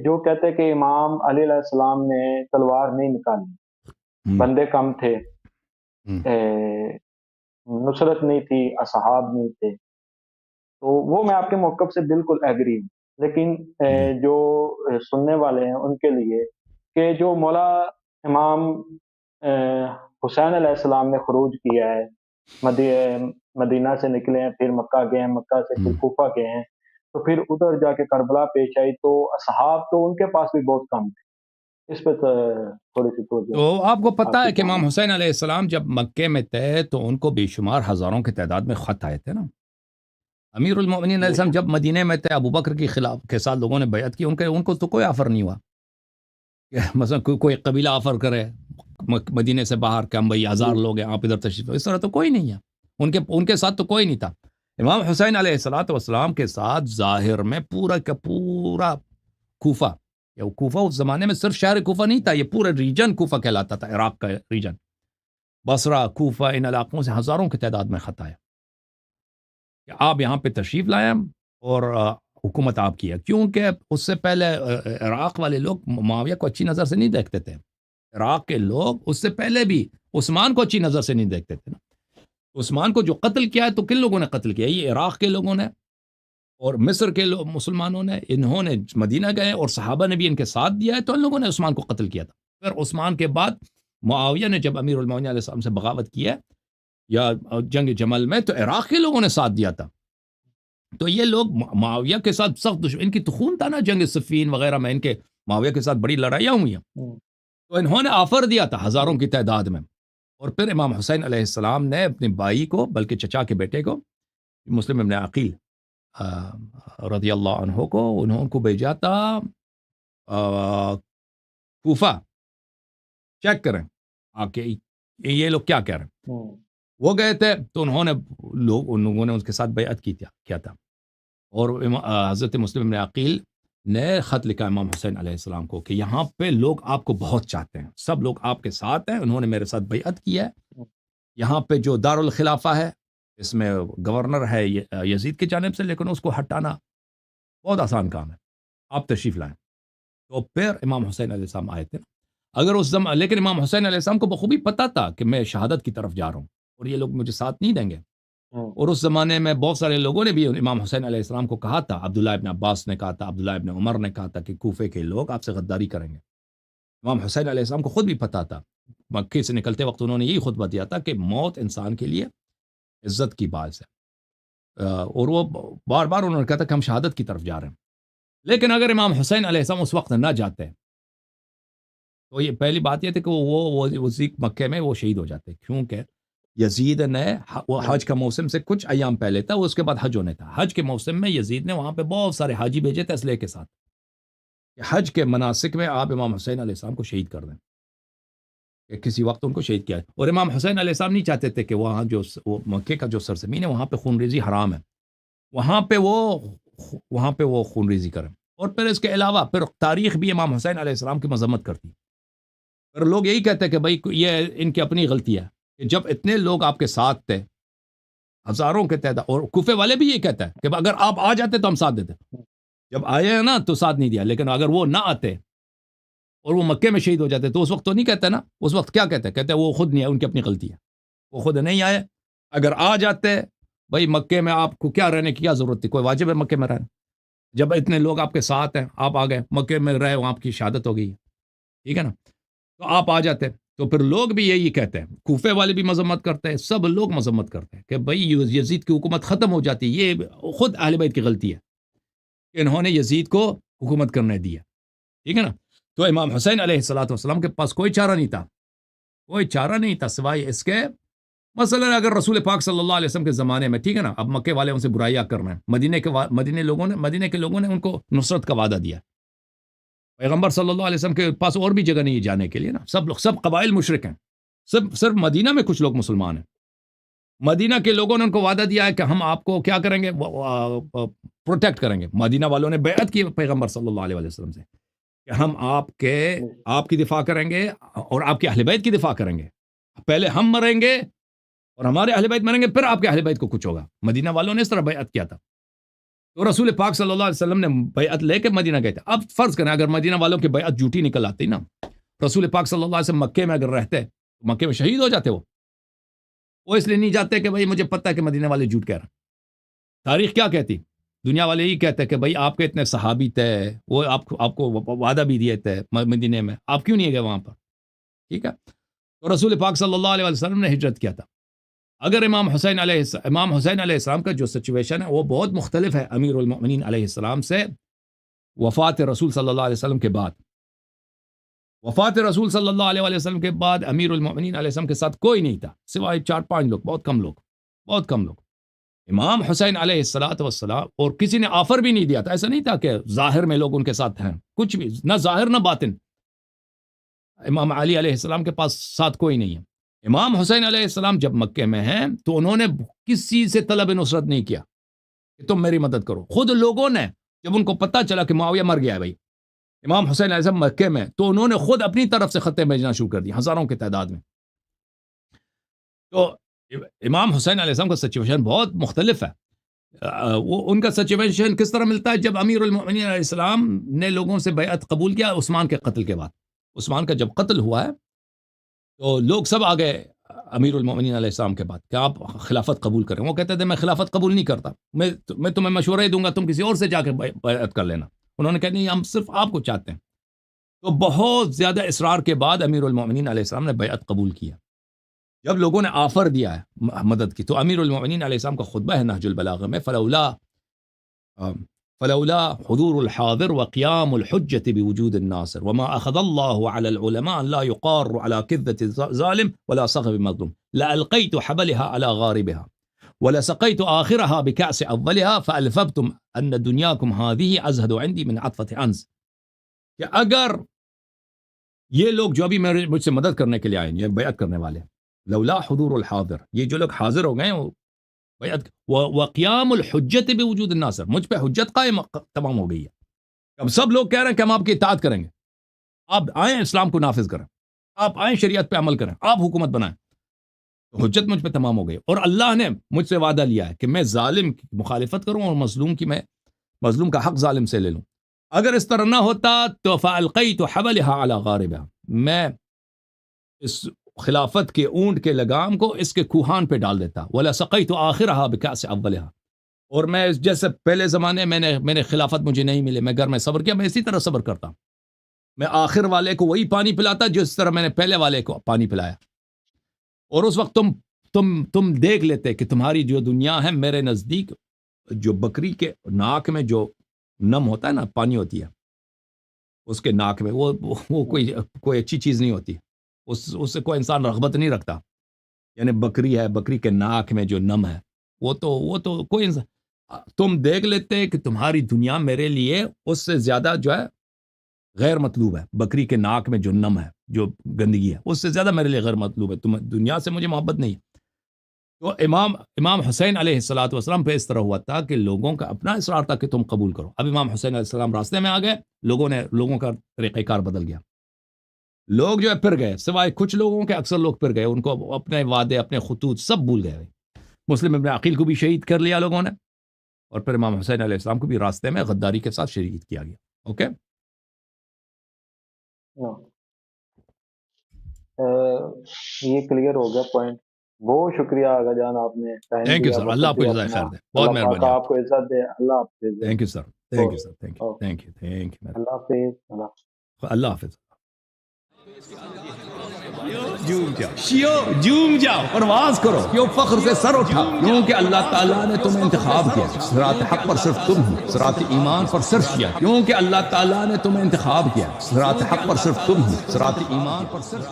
جو کہتے کہ امام علی علیہ السلام نے تلوار نہیں نکالی، ہم، بندے کم تھے، ہم، اے، نصرت نہیں تھی، اصحاب نہیں تھے، تو وہ میں آپ کے موقف سے بالکل ایگری ہوں، لیکن جی جو سننے والے ہیں ان کے لیے کہ جو مولا امام اے، حسین علیہ السلام نے خروج کیا ہے، مدینہ سے نکلے ہیں، پھر مکہ گئے ہیں، مکہ سے پھر ہم۔ کوفہ گئے ہیں، تو پھر ادھر جا کے کربلا پیش آئی، تو اصحاب تو ان کے پاس بھی بہت کم تھے۔ اس پہ تھوڑی سی توجہ تو آپ کو پتہ آپ ہے کی کہ امام چاہوں حسین علیہ السلام جب مکے میں تھے تو ان کو بے شمار ہزاروں کی تعداد میں خط آئے تھے نا۔ امیر المومنین علیہ بے السلام شک جب مدینے میں تھے، ابو بکر کے خلاف کے ساتھ لوگوں نے بیعت کی، ان کو تو کوئی آفر نہیں ہوا کہ مثلا کوئی قبیلہ آفر کرے مدینے سے باہر کہ ہم بھائی جی 1000 لوگ ہیں، آپ ادھر تشریف لو، اس طرح تو کوئی نہیں ہے۔ ان کے ساتھ تو کوئی نہیں تھا۔ امام حسین علیہ الصلوۃ والسلام کے ساتھ ظاہر میں پورا کا پورا کوفہ، یہ کوفہ اس زمانے میں صرف شہر کوفہ نہیں تھا، یہ پورا ریجن کوفہ کہلاتا تھا، عراق کا ریجن، بصرہ، کوفہ، ان علاقوں سے ہزاروں کی تعداد میں خط آیا کہ آپ یہاں پہ تشریف لائیں اور حکومت آپ کی ہے، کیونکہ اس سے پہلے عراق والے لوگ معاویہ کو اچھی نظر سے نہیں دیکھتے تھے۔ عراق کے لوگ اس سے پہلے بھی عثمان کو اچھی نظر سے نہیں دیکھتے تھے نا۔ عثمان کو جو قتل کیا ہے تو کن لوگوں نے قتل کیا؟ یہ عراق کے لوگوں نے اور مصر کے مسلمانوں نے، انہوں نے مدینہ گئے اور صحابہ نے بھی ان کے ساتھ دیا ہے، تو ان لوگوں نے عثمان کو قتل کیا تھا۔ پھر عثمان کے بعد معاویہ نے جب امیر المومنین علیہ السلام سے بغاوت کیا یا جنگ جمل میں، تو عراق کے لوگوں نے ساتھ دیا تھا۔ تو یہ لوگ معاویہ کے ساتھ سخت دشمن، ان کی تو خون تھا نا، جنگ صفین وغیرہ میں ان کے معاویہ کے ساتھ بڑی لڑائیاں ہوئی ہیں، ہوں، تو انہوں نے آفر دیا تھا جی ہزاروں کی تعداد میں۔ اور پھر امام حسین علیہ السلام نے اپنے بھائی کو، بلکہ چچا کے بیٹے کو، مسلم ابن عقیل رضی اللہ عنہ کو، انہوں کو بھیجا تھا کوفہ، چیک کریں آ کے یہ لوگ کیا کہہ رہے ہیں۔ ہوں، وہ گئے تھے تو ان لوگوں نے اس کے ساتھ بیعت کیا تھا، اور حضرت مسلم بن عقیل نے خط لکھا امام حسین علیہ السلام کو کہ یہاں پہ لوگ آپ کو بہت چاہتے ہیں، سب لوگ آپ کے ساتھ ہیں، انہوں نے میرے ساتھ بیعت کی ہے، یہاں پہ جو دارالخلافہ ہے اس میں گورنر ہے یزید کی جانب سے، لیکن اس کو ہٹانا بہت آسان کام ہے، آپ تشریف لائیں۔ تو پھر امام حسین علیہ السلام آئے تھے، اگر اس زمان، لیکن امام حسین علیہ السلام کو بخوبی پتہ تھا کہ میں شہادت کی طرف جا رہا ہوں اور یہ لوگ مجھے ساتھ نہیں دیں گے۔ ہوں، اور اس زمانے میں بہت سارے لوگوں نے بھی امام حسین علیہ السلام کو کہا تھا، عبداللہ ابن عباس نے کہا تھا، عبداللہ ابن عمر نے کہا تھا کہ کوفے کے لوگ آپ سے غداری کریں گے۔ امام حسین علیہ السلام کو خود بھی پتہ تھا، مکے سے نکلتے وقت انہوں نے یہی خطبہ دیا تھا کہ موت انسان کے لیے عزت کی باعث ہے، اور وہ بار بار انہوں نے کہا تھا کہ ہم شہادت کی طرف جا رہے ہیں۔ لیکن اگر امام حسین علیہ السلام اس وقت نہ جاتے تو یہ پہلی بات یہ تھی کہ وہ مکے میں وہ شہید ہو جاتے، کیونکہ یزید نے وہ ہوں، حج کا موسم سے کچھ ایام پہلے تھا، اس کے بعد حج ہونے تھا، حج کے موسم میں یزید نے وہاں پہ بہت سارے حاجی بھیجے تھے اسلحے کے ساتھ کہ حج کے مناسک میں آپ امام حسین علیہ السلام کو شہید کر دیں، کہ کسی وقت ان کو شہید کیا ہے۔ اور امام حسین علیہ السلام نہیں چاہتے تھے کہ وہاں جو وہ مکے کا جو سرزمین ہے وہاں پہ خون ریزی حرام ہے، وہاں پہ وہ خون ریزی کریں۔ اور پھر اس کے علاوہ پھر تاریخ بھی امام حسین علیہ السلام کی مذمت کرتی، پھر لوگ یہی کہتے ہیں کہ بھائی یہ ان کی اپنی غلطی ہے کہ جب اتنے لوگ آپ کے ساتھ تھے، ہزاروں کے تعداد، اور کوفے والے بھی یہ کہتے ہیں کہ اگر آپ آ جاتے تو ہم ساتھ دیتے، جب آئے ہیں نا تو ساتھ نہیں دیا، لیکن اگر وہ نہ آتے اور وہ مکے میں شہید ہو جاتے تو اس وقت تو نہیں کہتے نا، اس وقت کیا کہتے ہیں وہ خود نہیں ہے، ان کی اپنی غلطی ہے، وہ خود نہیں آئے، اگر آ جاتے بھائی مکے میں آپ کو کیا رہنے کی کیا ضرورت تھی، کوئی واجب ہے مکے میں رہنا، جب اتنے لوگ آپ کے ساتھ ہیں، آپ آ گئے مکے میں رہے، وہاں آپ کی شہادت ہو گئی ہے، ٹھیک ہے نا، تو آپ آ جاتے۔ تو پھر لوگ بھی یہی کہتے ہیں، کوفے والے بھی مذمت کرتے ہیں، سب لوگ مذمت کرتے ہیں کہ بھائی یزید کی حکومت ختم ہو جاتی، یہ خود اہل بیت کی غلطی ہے کہ انہوں نے یزید کو حکومت کرنے دیا، ٹھیک ہے نا۔ تو امام حسین علیہ الصلوۃ والسلام کے پاس کوئی چارہ نہیں تھا سوائے اس کے، مثلا اگر رسول پاک صلی اللہ علیہ وسلم کے زمانے میں، ٹھیک ہے نا، اب مکے والے ان سے برائیاں کر رہے ہیں، مدینے کے لوگوں نے ان کو نصرت کا وعدہ دیا، پیغمبر صلی اللہ علیہ وسلم کے پاس اور بھی جگہ نہیں ہے جانے کے لیے نا، سب قبائل مشرک ہیں، صرف مدینہ میں کچھ لوگ مسلمان ہیں، مدینہ کے لوگوں نے ان کو وعدہ دیا ہے کہ ہم آپ کو کیا کریں گے، پروٹیکٹ کریں گے، مدینہ والوں نے بیعت کی پیغمبر صلی اللہ علیہ وسلم سے کہ ہم آپ کی دفاع کریں گے اور آپ کے اہل بیت کی دفاع کریں گے، پہلے ہم مریں گے اور ہمارے اہل بیت مریں گے، پھر آپ کے اہل بیت کو کچھ ہوگا، مدینہ والوں نے اس طرح بیعت کیا تھا۔ تو رسول پاک صلی اللہ علیہ وسلم نے بیعت لے کے مدینہ گئے تھے. اب فرض کریں اگر مدینہ والوں کی بیعت جھوٹی نکل آتی نا, رسول پاک صلی اللہ علیہ وسلم مکے میں اگر رہتے تو مکے میں شہید ہو جاتے. وہ اس لیے نہیں جاتے کہ بھائی مجھے پتہ ہے کہ مدینہ والے جھوٹ کہہ رہے ہیں. تاریخ کیا کہتی؟ دنیا والے یہی کہتے ہیں کہ بھائی آپ کے اتنے صحابی تھے, وہ آپ کو وعدہ بھی دیے تھے مدینے میں, آپ کیوں نہیں گئے وہاں پر؟ ٹھیک ہے. تو رسول پاک صلی اللہ علیہ وسلم نے ہجرت کیا تھا. اگر امام حسین علیہ السلام کا جو سچویشن ہے وہ بہت مختلف ہے امیر المؤمنین علیہ السلام سے وفات رسول صلی اللہ علیہ وسلم کے بعد. وفات رسول صلی اللہ علیہ وسلم کے بعد امیر المؤمنین علیہ السلام کے ساتھ کوئی نہیں تھا سوائے 4-5 لوگ, بہت کم لوگ. امام حسین علیہ السلام اور کسی نے آفر بھی نہیں دیا تھا. ایسا نہیں تھا کہ ظاہر میں لوگ ان کے ساتھ ہیں, کچھ بھی نہ ظاہر نہ باطن. امام علی علیہ السلام کے پاس ساتھ کوئی نہیں ہے. امام حسین علیہ السلام جب مکے میں ہیں تو انہوں نے کسی سے طلب نصرت نہیں کیا کہ تم میری مدد کرو. خود لوگوں نے جب ان کو پتہ چلا کہ معاویہ مر گیا ہے بھائی امام حسین علیہ السلام مکے میں, تو انہوں نے خود اپنی طرف سے خطیں بھیجنا شروع کر دی ہزاروں کی تعداد میں. تو امام حسین علیہ السلام کا سچویشن بہت مختلف ہے. وہ ان کا سچویشن کس طرح ملتا ہے جب امیر المؤمنین علیہ السلام نے لوگوں سے بیعت قبول کیا عثمان کے قتل کے بعد. عثمان کا جب قتل ہوا ہے تو لوگ سب آ گئے امیر المؤمنین علیہ السلام کے بعد کہ آپ خلافت قبول کریں. وہ کہتے تھے میں خلافت قبول نہیں کرتا, میں تمہیں مشورہ ہی دوں گا, تم کسی اور سے جا کے بیعت کر لینا. انہوں نے کہا نہیں ہم صرف آپ کو چاہتے ہیں. تو بہت زیادہ اصرار کے بعد امیر المؤمنین علیہ السلام نے بیعت قبول کیا. جب لوگوں نے آفر دیا ہے مدد کی تو امیر المؤمنین علیہ السلام کا خطبہ ہے نہج البلاغہ میں, فلولا حضور الحاضر وقيام الحجة بوجود الناصر وما أخذ الله على العلماء لا يقار على كذة ظالم ولا صغب مظلوم لألقيت حبلها على غاربها ولسقيت آخرها بكأس أولها فألفبتم أن دنياكم هذه أزهد عندي من عطفة عنز. کہ اگر یہ لوگ جو ابھی مجھ سے مدد کرنے کے لیے آئے یہ بیعت کرنے والے, لولا حضور الحاضر, یہ جو لوگ حاضر ہو گئے بیعت وقیام الحجت بوجود الناصر, مجھ پہ حجت قائم تمام ہو گئی ہے. اب سب لوگ کہہ رہے ہیں کہ ہم آپ کی اطاعت کریں گے, آپ آئیں اسلام کو نافذ کریں, آپ آئیں شریعت پہ عمل کریں, آپ حکومت بنائیں. تو حجت مجھ پہ تمام ہو گئی. اور اللہ نے مجھ سے وعدہ لیا ہے کہ میں ظالم کی مخالفت کروں اور مظلوم کا حق ظالم سے لے لوں. اگر اس طرح نہ ہوتا تو فَأَلْقَيْتُ حَبَلِهَا عَلَى غَارِبِهَا, میں اس خلافت کے اونٹ کے لگام کو اس کے کوہان پہ ڈال دیتا. وَلَسَقَيْتُ آخِرَهَا بِكَأْسِ أَوَّلِهَا, اور میں جیسے پہلے زمانے میں خلافت مجھے نہیں ملے, میں گھر میں صبر کیا, میں اسی طرح صبر کرتا. میں آخر والے کو وہی پانی پلاتا جس طرح میں نے پہلے والے کو پانی پلایا. اور اس وقت تم دیکھ لیتے کہ تمہاری جو دنیا ہے میرے نزدیک جو بکری کے ناک میں جو نم ہوتا ہے نا, پانی ہوتی ہے اس کے ناک میں, وہ کوئی اچھی چیز نہیں ہوتی, اس سے کوئی انسان رغبت نہیں رکھتا. یعنی بکری ہے, بکری کے ناک میں جو نم ہے وہ تو کوئی انسان, تم دیکھ لیتے کہ تمہاری دنیا میرے لیے اس سے زیادہ جو ہے غیر مطلوب ہے. بکری کے ناک میں جو نم ہے, جو گندگی ہے, اس سے زیادہ میرے لیے غیر مطلوب ہے. تم دنیا سے مجھے محبت نہیں. تو امام حسین علیہ السلام پہ اس طرح ہوا تھا کہ لوگوں کا اپنا اصرار تھا کہ تم قبول کرو. اب امام حسین علیہ السلام راستے میں آ گئے, لوگوں کا طریقہ کار بدل گیا. لوگ جو ہے پھر گئے, سوائے کچھ لوگوں کے اکثر لوگ پھر گئے, ان کو اپنے وعدے اپنے خطوط سب بھول گئے. مسلم ابن عقیل کو بھی شہید کر لیا لوگوں نے, اور پھر امام حسین علیہ السلام کو بھی راستے میں غداری کے ساتھ شہید کیا گیا. اوکے, یہ کلیئر ہو گیا پوائنٹ. بہت شکریہ آغا جان, آپ نے تھینک یو سر, اللہ آپ کو جزائے خیر دے, بہت مہربانی, آپ کو عزت دے, اللہ حافظ. Thank you sir, thank you sir, thank you, اللہ حافظ, اللہ حافظ. جوم جاؤ, پرواز کرو, کیوں فخر سے سر اٹھا, کیونکہ اللہ تعالیٰ نے تمہیں انتخاب کیا. صراط حق پر صرف تم ہو, صراط ایمان پر صرف کیا, کیونکہ اللہ تعالیٰ نے تمہیں انتخاب کیا. صراط حق پر صرف تم ہو, صراط ایمان پر صرف